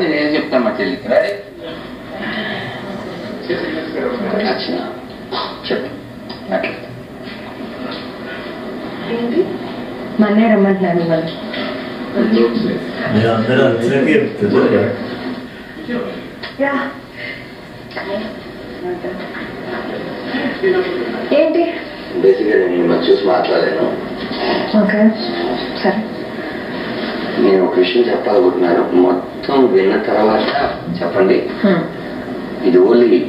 నేను ఏం చెప్తాను మా చెల్లికి రెడీ చెప్పు ఏంటి మా అన్నయ్య రమ్మంటున్నాను మిమ్మల్ని. ఏంటి బేసిక్గా నేను చూసి మాట్లాడాను. ఓకే సరే. నేను ఒక విషయం చెప్పాలనుకుంటున్నాను. మొత్తం విన్న తర్వాత చెప్పండి. ఇది ఓన్లీ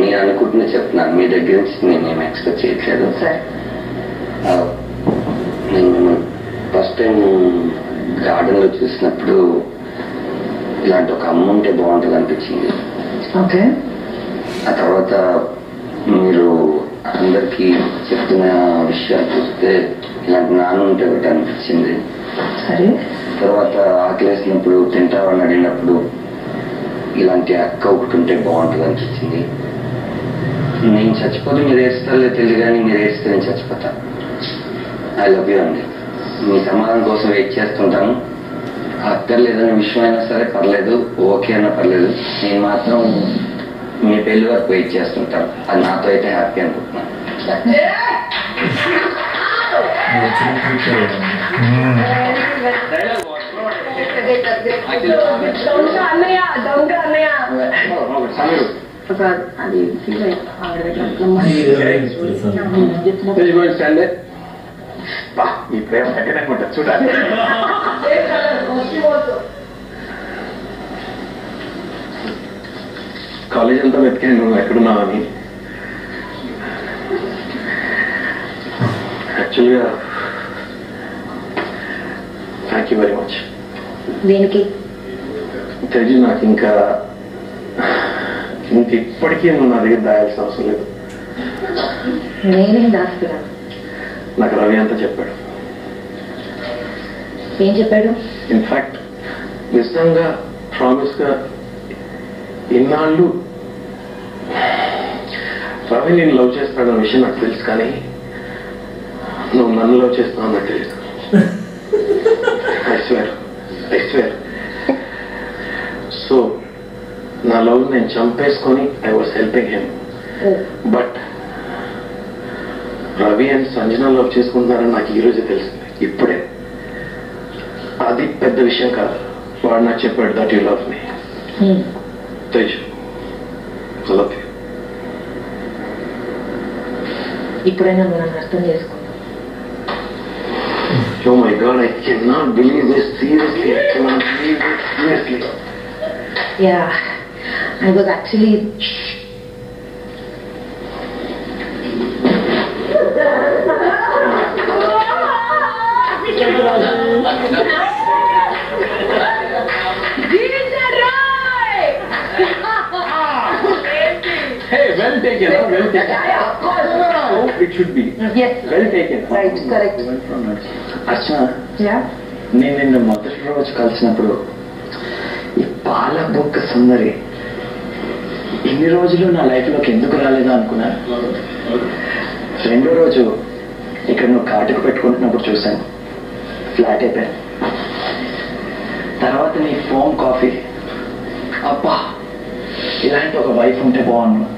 నేను అనుకుంటున్నా చెప్తున్నాను. మీ దగ్గర నుంచి నేనేం ఎక్స్పెక్ట్ చేయట్లేదు. నేను ఫస్ట్ టైం గార్డెన్ లో చూసినప్పుడు ఇలాంటి ఒక అమ్మ ఉంటే బాగుంటుంది అనిపించింది. ఓకే. ఆ తర్వాత మీరు అందరికీ చెప్తున్న విషయాలు చూస్తే ఇలాంటి నాన్న ఉంటే ఒకటి అనిపించింది. సరే. తర్వాత ఆకలేసినప్పుడు తింటావని అడిగినప్పుడు ఇలాంటి అక్క ఒకటి ఉంటే బాగుంటుంది అనిపించింది. నేను చచ్చిపోతే మీరు వేస్తారో తెలియదు కానీ మీరు వేస్తే నేను చచ్చిపోతాను. ఐ లవ్ యూ అండి. మీ సమాధానం కోసం వెయిట్ చేస్తుంటాను. అక్కర్లేదనే విషయం అయినా సరే పర్లేదు, ఓకే అన్నా పర్లేదు, నేను మాత్రం మీ పెళ్లి వరకు వెయిట్ చేస్తుంటాను. అది నాతో అయితే హ్యాపీ అనుకుంటున్నాను. ఈ ప్రేమ ఎక్కడనుకుంటా చూడాలి. కాలేజ్ అంతా వెతికాను నువ్వు ఎక్కడున్నావని. యాక్చువల్గా థ్యాంక్ యూ వెరీ మచ్. దేనికి? తెలిసి నాకు ఇంకా ఇప్పటికీ నువ్వు నా దగ్గర దాయాల్సిన అవసరం లేదు. నేనేం దాస్తున్నాను? నాకు రవి అంతా చెప్పాడు. ఏం చెప్పాడు? ఇన్ఫాక్ట్ నిజంగా ప్రామిస్ గా ఇన్నాళ్ళు రవి నేను లవ్ చేస్తాడన్న విషయం నాకు తెలుసు, కానీ నువ్వు నన్ను లవ్ చేస్తావు అన్నట్టు తెలియదు. I swear. సో నా లవ్ నేను చంపేసుకొని I was helping him. But Ravi and Sanjana love చేసుకుంటున్నారని నాకు ఈ రోజే తెలిసింది, ఇప్పుడే. అది పెద్ద విషయం కాదు. వాడు నాకు చెప్పాడు that you love me. Tej, I love you. ఇప్పుడైనా మనం అర్థం చేసుకుందాం. Oh my God, I cannot believe this. Seriously, I cannot believe this. Seriously. Yeah, I was actually... Hey, well taken, well taken. Of course, it should be. Yes. Well taken. Right, correct. Archana, Yeah. నేను నిన్న మొదటి రోజు కలిసినప్పుడు ఈ పాల బొక్క సుందరి ఇన్ని రోజులు నా లైఫ్ లోకి ఎందుకు రాలేదా అనుకున్నాను. రెండో రోజు ఇక్కడ నువ్వు కాటుకు పెట్టుకుంటున్నప్పుడు చూశాను, ఫ్లాట్ అయిపోయాను. తర్వాత నీ ఫోమ్ కాఫీ, అబ్బా ఇలాంటి ఒక వైఫ్ ఉంటే బాగున్నాను,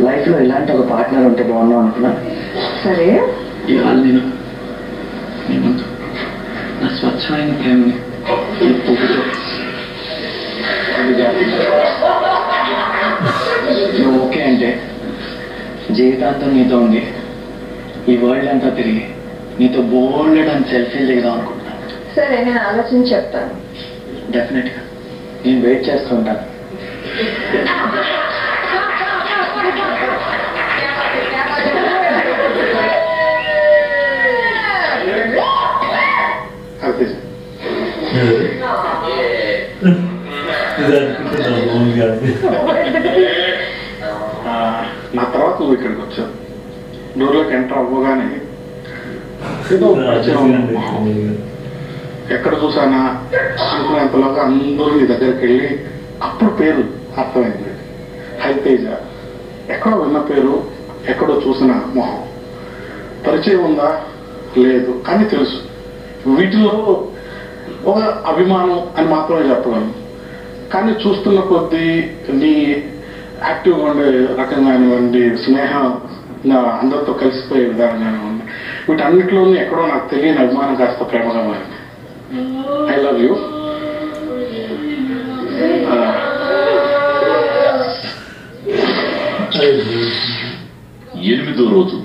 లైఫ్ లో ఇలాంటి ఒక పార్ట్నర్ ఉంటే బాగున్నావు అనుకున్నాను. సరే, ఇవాళ నేను నీ ముందు నా స్వచ్ఛమైన ప్రేమని ఈ పువ్వుతో నువ్వు ఓకే అంటే జీవితాంతం నీతో ఉండి ఈ వరల్డ్ అంతా తిరిగి నీతో బోల్డ్ అని సెల్ఫీలు దిగుదాం అనుకుంటున్నాను. సరే, నేను ఆలోచించి చెప్తాను. డెఫినెట్ గా నేను వెయిట్ చేస్తూ ఉంటాను. నా తర్వాత నువ్వు ఇక్కడికి వచ్చావు. డోర్లోకి ఎంటర్ అవ్వగానే ఏదో ఎక్కడ చూసానా అనుకునేంతలోగా అందరూ నీ దగ్గరికి వెళ్ళి అప్పుడు పేరు అర్థమైంది. హైతేజ, ఎక్కడో విన్న పేరు, ఎక్కడో చూసిన మొహం. పరిచయం ఉందా? లేదు, కానీ తెలుసు. వీటిలో ఒక అభిమానం అని మాత్రమే చెప్పగలను. కానీ చూస్తున్న కొద్దీ నీ యాక్టివ్గా ఉండే రకం కానివ్వండి, స్నేహంగా అందరితో కలిసిపోయే విధానం కానివ్వండి, వీటన్నిటిలోనూ ఎక్కడో నాకు తెలియని అభిమానం కాస్త ప్రేమగా మారింది. I love you. ఎనిమిదో రోజు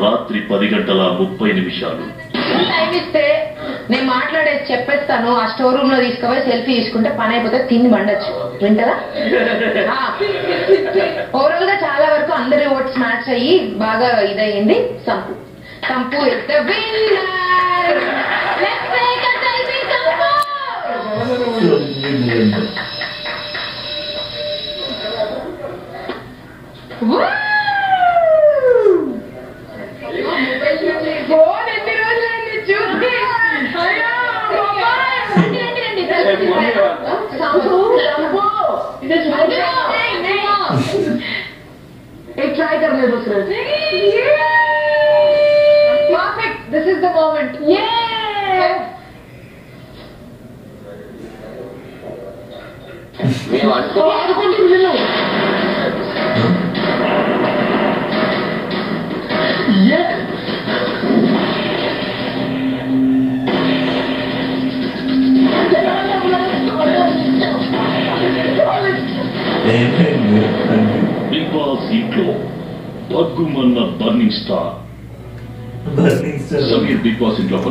రాత్రి 10:30 టైం ఇస్తే నేను మాట్లాడేది చెప్పేస్తాను. ఆ స్టోర్ రూమ్ లో తీసుకుపోయి సెల్ఫీ తీసుకుంటే పని అయిపోతే తిని మండొచ్చు. వింటారా? ఓవరాల్ గా చాలా వరకు అందరి ఓట్స్ మ్యాచ్ అయ్యి బాగా ఇదయ్యింది. Sampu Sampu is the winner. Let's take a selfie, Sampu. Phone ఎన్ని రోజులైంది చూసి. एक ट्राई कर ले दूसरे. Perfect. This is the moment. Yeah. మేము ఆడుకుంటున్నాను. బిగ్ బాస్ ఇంట్లో బగ్గుమన్న burning star Sameer Bigg Boss ఇంట్లో